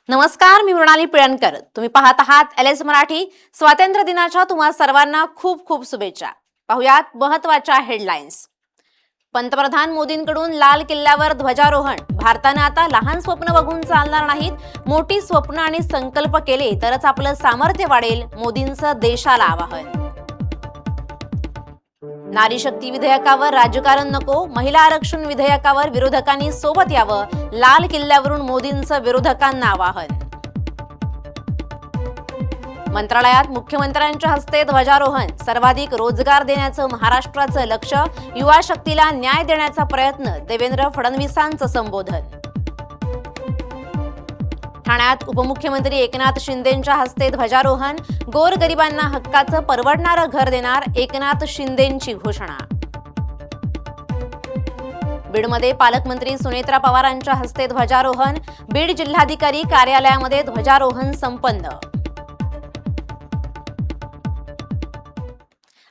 नमस्कार, मी मृणाली पिळणकर. तुम्ही पाहत आहात LS मराठी. स्वातंत्र्य दिनाच्या तुम्हा सर्वांना खूप खूप शुभेच्छा. पाहुयात महत्त्वाच्या हेडलाईन्स. पंतप्रधान मोदींकडून लाल किल्ल्यावर ध्वजारोहण. भारताने आता लहान स्वप्न बघून चालणार नाहीत, मोठी स्वप्न आणि संकल्प केले तरच आपलं सामर्थ्य वाढेल, मोदींचं देशाला आवाहन. नारी शक्ती विधेयकावर राजकारण नको, महिला आरक्षण विधेयकावर विरोधकांनी सोबत यावं, लाल किल्ल्यावरून मोदींचं विरोधकांना आवाहन. मंत्रालयात मुख्यमंत्र्यांच्या हस्ते ध्वजारोहण. सर्वाधिक रोजगार देण्याचं महाराष्ट्राचं लक्ष, युवा शक्तीला न्याय देण्याचा प्रयत्न. देवेंद्र फडणवीसांचं संबोधन. ठाण्यात उपमुख्यमंत्री एकनाथ शिंदेंच्या हस्ते ध्वजारोहण. गोरगरिबांना हक्काचं परवडणारं घर देणार, एकनाथ शिंदेंची घोषणा. बीडमध्ये पालकमंत्री सुनेत्रा पवारांच्या हस्ते ध्वजारोहण. बीड जिल्हाधिकारी कार्यालयामध्ये ध्वजारोहण संपन्न.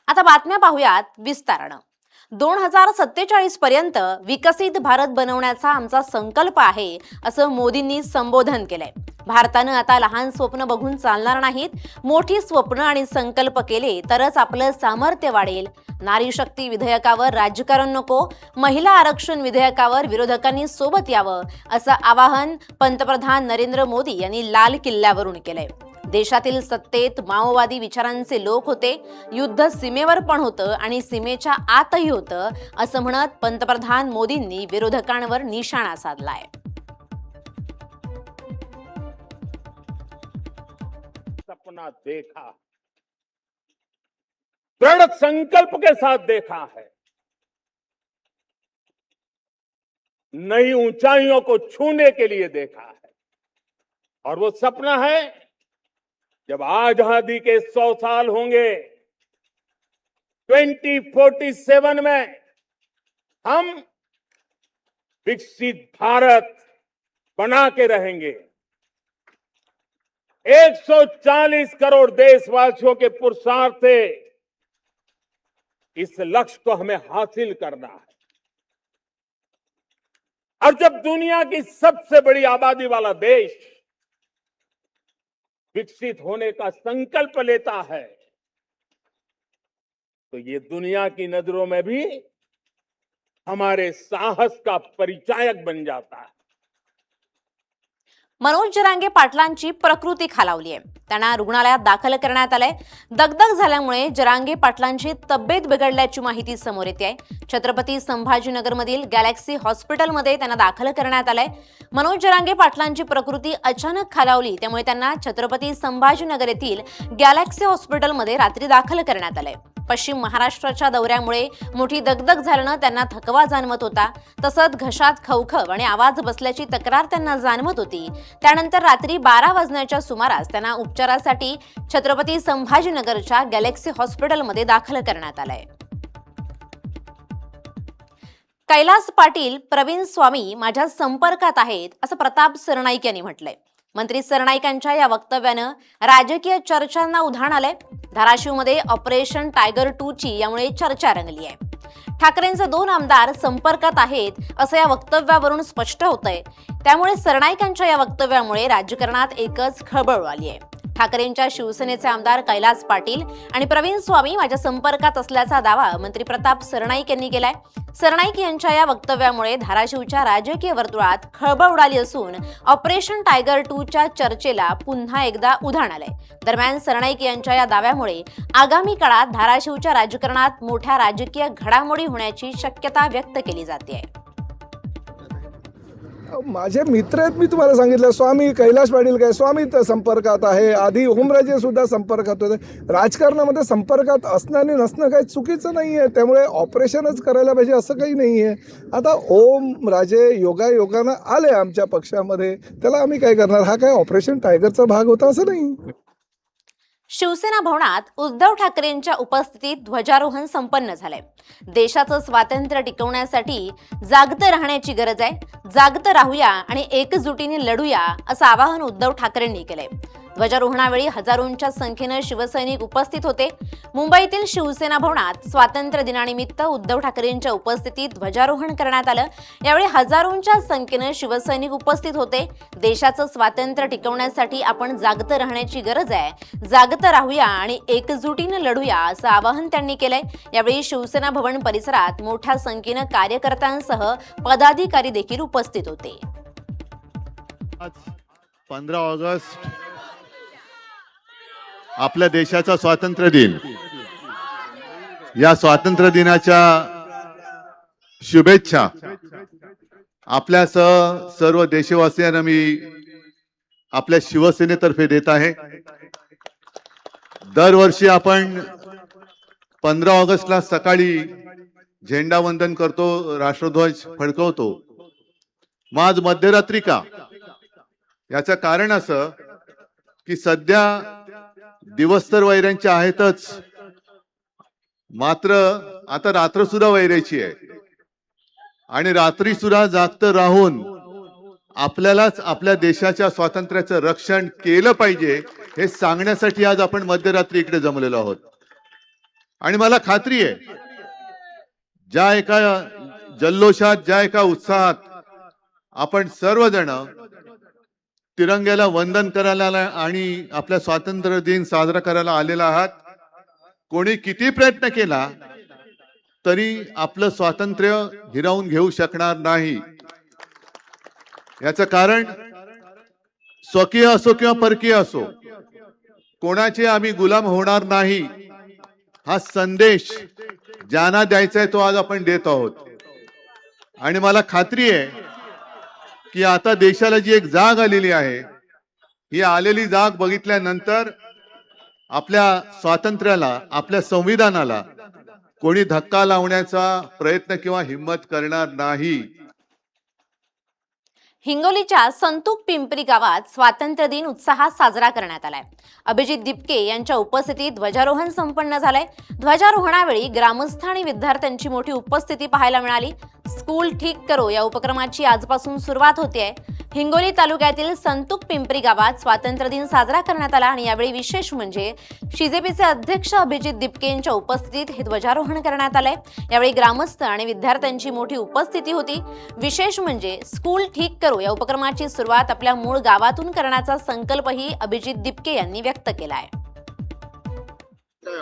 आता बातम्या पाहूयात विस्तारानं. 2047 पर्यंत विकसित भारत बनवण्याचा आमचा संकल्प आहे, असं मोदींनी संबोधन केलंय. भारतानं आता लहान स्वप्न बघून चालणार नाहीत, मोठी स्वप्न आणि संकल्प केले तरच आपलं सामर्थ्य वाढेल. नारी शक्ती विधेयकावर राजकारण नको, महिला आरक्षण विधेयकावर विरोधकांनी सोबत यावं, असं आवाहन पंतप्रधान नरेंद्र मोदी यांनी लाल किल्ल्यावरून केलंय. देशातील सत्तेत माओवादी विचारांचे लोक होते, युद्ध सीमेवर पण होतं आणि सीमेच्या आतही होतं, असं म्हणत पंतप्रधान मोदींनी विरोधकांवर निशाणा साधलाय. सपना देखा, दृढ़ संकल्प के साथ देखा है, नई ऊंचाइयों को छूने के लिए देखा है, और वो सपना है जब आजादी के 100 साल होंगे, 2047 में हम विकसित भारत बना के रहेंगे. 140 करोड़ देशवासियों के पुरुषार्थ से इस लक्ष्य को हमें हासिल करना है. और जब दुनिया की सबसे बड़ी आबादी वाला देश विकसित होने का संकल्प लेता है, तो ये दुनिया की नजरों में भी हमारे साहस का परिचायक बन जाता है. मनोज जरांगे पाटलांची प्रकृती खालावली आहे. त्यांना रुग्णालयात दाखल करण्यात आलंय. दगदग झाल्यामुळे जरांगे पाटलांची तब्येत बिघडल्याची माहिती समोर येते आहे. छत्रपती संभाजीनगरमधील गॅलेक्सी हॉस्पिटलमध्ये त्यांना दाखल करण्यात आलंय. मनोज जरांगे पाटलांची प्रकृती अचानक खालावली, त्यामुळे त्यांना छत्रपती संभाजीनगर येथील गॅलेक्सी हॉस्पिटलमध्ये रात्री दाखल करण्यात आलंय. पश्चिम महाराष्ट्राच्या दौऱ्यामुळे मोठी दगदग झाल्यानं त्यांना थकवा जाणवत होता. तसंच घशात खवखव आणि आवाज बसल्याची तक्रार त्यांना जाणवत होती. त्यानंतर रात्री 12 वाजण्याच्या सुमारास त्यांना उपचारासाठी छत्रपती संभाजीनगरच्या गॅलेक्सी हॉस्पिटलमध्ये दाखल करण्यात आलंय. कैलास पाटील, प्रवीण स्वामी माझ्या संपर्कात आहेत, असं प्रताप सरनाईक यांनी म्हटलंय. मंत्री सरनाईकांच्या या वक्तव्यानं राजकीय चर्चांना उधाण आलंय. धाराशिवमध्ये ऑपरेशन टायगर 2 ची यामुळे चर्चा रंगली आहे. ठाकरेंचे 2 आमदार संपर्कात आहेत, असं या वक्तव्यावरून स्पष्ट होतंय. त्यामुळे सरनाईकांच्या या वक्तव्यामुळे राजकारणात एकच खळबळ आली आहे. ठाकरेंच्या शिवसेनेचे आमदार कैलास पाटील आणि प्रवीण स्वामी माझ्या संपर्कात असल्याचा दावा मंत्री प्रताप सरनाईक यांनी केलाय. सरनाईक यांच्या या वक्तव्यामुळे धाराशिवच्या राजकीय वर्तुळात खळबळ उडाली असून ऑपरेशन टायगर 2 च्या चर्चेला पुन्हा एकदा उधाण आलंय. दरम्यान सरनाईक यांच्या या दाव्यामुळे आगामी काळात धाराशिवच्या राजकारणात मोठ्या राजकीय घडामोडी होण्याची शक्यता व्यक्त केली जाते. माझे मित्र आहेत, मी तुम्हाला सांगितलं. स्वामी कैलास पाटील काय स्वामी तर संपर्कात आहे, आधी ओमराजे सुद्धा संपर्कात होते. राजकारणामध्ये संपर्कात असणं आणि नसणं काही चुकीचं नाही आहे, त्यामुळे ऑपरेशनच करायला पाहिजे असं काही नाही आहे. आता ओमराजे योगायोगानं आले आमच्या पक्षामध्ये, त्याला आम्ही काय करणार? हा काय ऑपरेशन टायगरचा भाग होता असं नाही. शिवसेना भवनात उद्धव ठाकरेंच्या उपस्थितीत ध्वजारोहण संपन्न झालंय. देशाचं स्वातंत्र्य टिकवण्यासाठी जागतं राहण्याची गरज आहे. जागतं राहूया आणि एकजुटीने लढूया, असं आवाहन उद्धव ठाकरेंनी केलंय. ध्वजारोहणावेळी हजारोंच्या संख्येनं शिवसैनिक उपस्थित होते. मुंबईतील शिवसेना भवनात स्वातंत्र्य दिनानिमित्त उद्धव ठाकरेंच्या उपस्थितीत ध्वजारोहण करण्यात आलं. यावेळी हजारोंच्या संख्येनं शिवसैनिक उपस्थित होते. देशाचं स्वातंत्र्य टिकवण्यासाठी आपण जागतं राहण्याची गरज आहे. जागतं राहूया आणि एकजुटीनं लढूया असं आवाहन त्यांनी केलंय. यावेळी शिवसेना भवन परिसरात मोठ्या संख्येनं कार्यकर्त्यांसह पदाधिकारी देखील उपस्थित होते. आज 15 ऑगस्ट आपल्या देशाचा स्वातंत्र्य दिन. या स्वातंत्र्य दिनाच्या शुभेच्छा आपल्यासह सर्व देशवासियांना मी आपल्या शिवसेनेतर्फे देत आहे. दरवर्षी आपण 15 ऑगस्टला सकाळी झेंडा वंदन करतो, राष्ट्रध्वज फडकवतो. मग आज मध्यरात्री का? याचं कारण असं की सध्या दिवस तर वैऱ्यांचे आहेतच, मात्र आता रात्र सुद्धा वैरायची आहे. आणि रात्री सुद्धा जागतं राहून आपल्यालाच आपल्या देशाच्या स्वातंत्र्याचं रक्षण केलं पाहिजे हे सांगण्यासाठी आज आपण मध्यरात्री इकडे जमलेलो आहोत. आणि मला खात्री आहे, ज्या एका जल्लोषात, ज्या एका उत्साहात आपण सर्वजण तिरंग्याला वंदन करायला आणि आपला स्वातंत्र्य दिन साजरा करायला आलेला आहात, कोणी किती प्रयत्न केला तरी आपलं स्वातंत्र्य हिरावून घेऊ शकणार नाही. याचं कारण स्वकीय असो किंवा परकीय असो, कोणाचे आम्ही गुलाम होणार नाही हा संदेश ज्यांना द्यायचा आहे तो आज आपण देत आहोत. आणि मला खात्री आहे की आता देशाला जी एक जाग आलेली आहे, ही आलेली जाग बघितल्यानंतर आपल्या स्वातंत्र्याला, आपल्या संविधानाला कोणी धक्का लावण्याचा प्रयत्न किंवा हिम्मत करणार नाही. हिंगोलीच्या संतूक पिंपरी गावात स्वातंत्र्य दिन उत्साहात साजरा करण्यात आलाय. अभिजित दिपके यांच्या उपस्थितीत ध्वजारोहण संपन्न झालंय. ध्वजारोहणावेळी ग्रामस्थ आणि विद्यार्थ्यांची मोठी उपस्थिती पाहायला मिळाली. स्कूल ठीक करो या उपक्रमाची आजपासून सुरुवात होते. हिंगोली तालुक्यातील संतूक पिंपरी गावात स्वातंत्र्य दिन साजरा करण्यात आला आणि यावेळी विशेष म्हणजे बीजेपीचे अध्यक्ष अभिजित दिपके यांच्या उपस्थितीत हे ध्वजारोहण करण्यात आलंय. यावेळी ग्रामस्थ आणि विद्यार्थ्यांची मोठी उपस्थिती होती. विशेष म्हणजे स्कूल ठीक करो या उपक्रमाची सुरुवात आपल्या मूळ गावातून करण्याचा संकल्पही अभिजित दिपके यांनी व्यक्त केला आहे.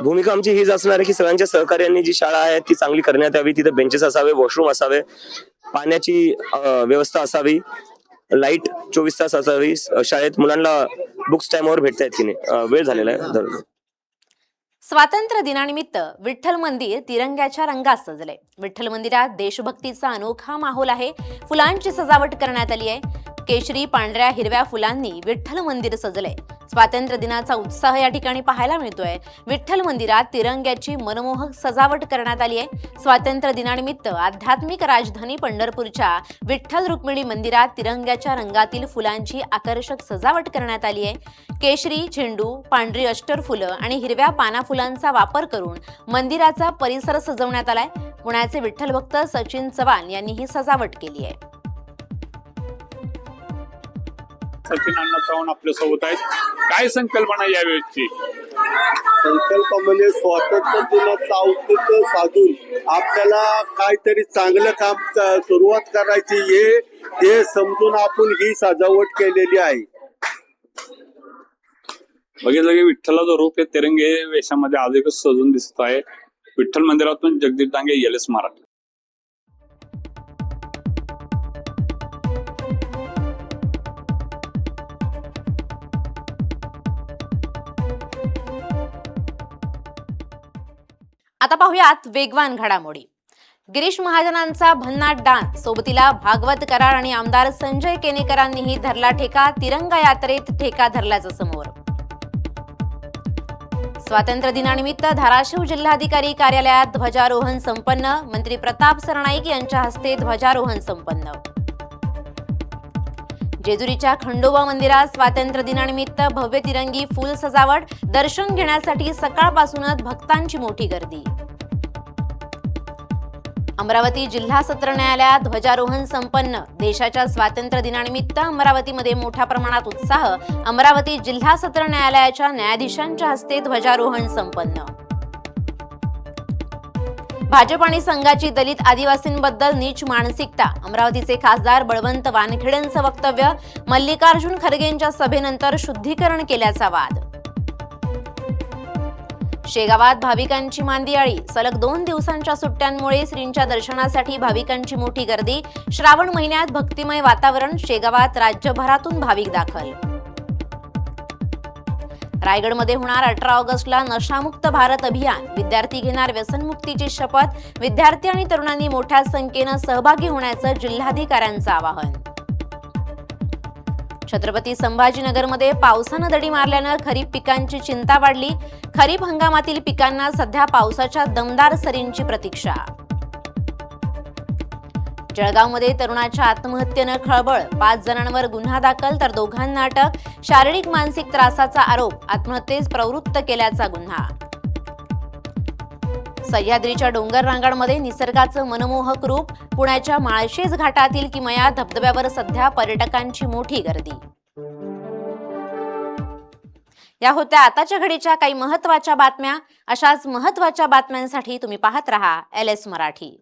भूमिका आमची हीच असणार आहे की सगळ्यांच्या सहकार्याने जी शाळा आहे ती चांगली करण्यात यावी. तिथे बेंचेस असावे, वॉशरूम असावे, पाण्याची व्यवस्था असावी, लाईट 24 तास असावी. शाळेत मुलांना बुक्स टाइमवर भेटतायत की नाही, वेळ झालेला आहे. स्वातंत्र्य दिनानिमित्त विठ्ठल मंदिर तिरंग्याच्या रंगात सजले. विठ्ठल मंदिरात देशभक्तीचा अनोखा माहोल आहे. फुलांची सजावट करण्यात आली आहे. केशरी, पांढऱ्या, हिरव्या फुलांनी विठ्ठल मंदिर सजले. स्वातंत्र्य दिनाचा उत्साह या ठिकाणी पाहायला मिळतोय. विठ्ठल मंदिरात तिरंग्याची मनमोहक सजावट करण्यात आली आहे. स्वातंत्र्य दिनानिमित्त आध्यात्मिक राजधानी पंढरपूरच्या विठ्ठल रुक्मिणी मंदिरात तिरंग्याच्या रंगातील फुलांची आकर्षक सजावट करण्यात आली आहे. केशरी, झेंडू, पांढरी अष्टर फुलं आणि हिरव्या पाना फुलांचा वापर करून मंदिराचा परिसर सजवण्यात आलाय. पुण्याचे विठ्ठल भक्त सचिन चव्हाण यांनी ही सजावट केली आहे. सचिन अण्णा चव्हाण आपल्या सोबत आहेत. काय संकल्पना यावेळेची? संकल्प म्हणजे स्वातंत्र्य दिनाचं औचित्य साधून आपल्याला काहीतरी चांगलं काम सुरुवात करायची हे समजून आपण ही सजावट केलेली आहे. बघितलं की विठ्ठलाचं रूप हे तिरंगे वेशामध्ये आज एकच सजून दिसत आहे. विठ्ठल मंदिरातून जगदीप डांगे, LS मराठी. आता पाहूयात वेगवान घडामोडी. गिरीश महाजनांचा भन्नाट डान्स, सोबतीला भागवत कराड आणि आमदार संजय केनेकरांनीही धरला ठेका. तिरंगा यात्रेत ठेका धरल्याचं समोर. स्वातंत्र्य दिनानिमित्त धाराशिव जिल्हाधिकारी कार्यालयात ध्वजारोहण संपन्न. मंत्री प्रताप सरनाईक यांच्या हस्ते ध्वजारोहण संपन्न. जेजुरीच्या खंडोबा मंदिरात स्वातंत्र्य दिनानिमित्त भव्य तिरंगी फुल सजावट. दर्शन घेण्यासाठी सकाळपासूनच भक्तांची मोठी गर्दी. अमरावती जिल्हा सत्र न्यायालयात ध्वजारोहण संपन्न. देशाच्या स्वातंत्र्य दिनानिमित्त अमरावतीमध्ये मोठ्या प्रमाणात उत्साह. अमरावती जिल्हा सत्र न्यायालयाच्या न्यायाधीशांच्या हस्ते ध्वजारोहण संपन्न. भाजप आणि संघाची दलित आदिवासींबद्दल नीच मानसिकता. अमरावतीचे खासदार बळवंत वानखेडेंचं वक्तव्य. मल्लिकार्जुन खरगेंच्या सभेनंतर शुद्धीकरण केल्याचा वाद. शेगावात भाविकांची मांदियाळी. सलग 2 दिवसांच्या सुट्ट्यांमुळे श्रींच्या दर्शनासाठी भाविकांची मोठी गर्दी. श्रावण महिन्यात भक्तिमय वातावरण. शेगावात राज्यभरातून भाविक दाखल. रायगडमध्ये होणार 18 ऑगस्टला नशामुक्त भारत अभियान. विद्यार्थी घेणार व्यसनमुक्तीची शपथ. विद्यार्थी आणि तरुणांनी मोठ्या संख्येनं सहभागी होण्याचं जिल्हाधिकाऱ्यांचं आवाहन. छत्रपती संभाजीनगरमध्ये पावसानं दडी मारल्यानं खरीप पिकांची चिंता वाढली. खरीप हंगामातील पिकांना सध्या पावसाच्या दमदार सरींची प्रतीक्षा. जळगावमध्ये तरुणाच्या आत्महत्येनं खळबळ. 5 जणांवर गुन्हा दाखल तर 2घांना अटक. शारीरिक मानसिक त्रासाचा आरोप. आत्महत्येस प्रवृत्त केल्याचा गुन्हा. सह्याद्रीच्या डोंगर रांगांमध्ये निसर्गाचं मनमोहक रूप. पुण्याच्या माळशेज घाटातील किमया धबधब्यावर सध्या पर्यटकांची मोठी गर्दी. या होत्या आताच्या घडीच्या काही महत्त्वाच्या बातम्या. अशाच महत्त्वाच्या बातम्यांसाठी तुम्ही पाहत रहा LS मराठी.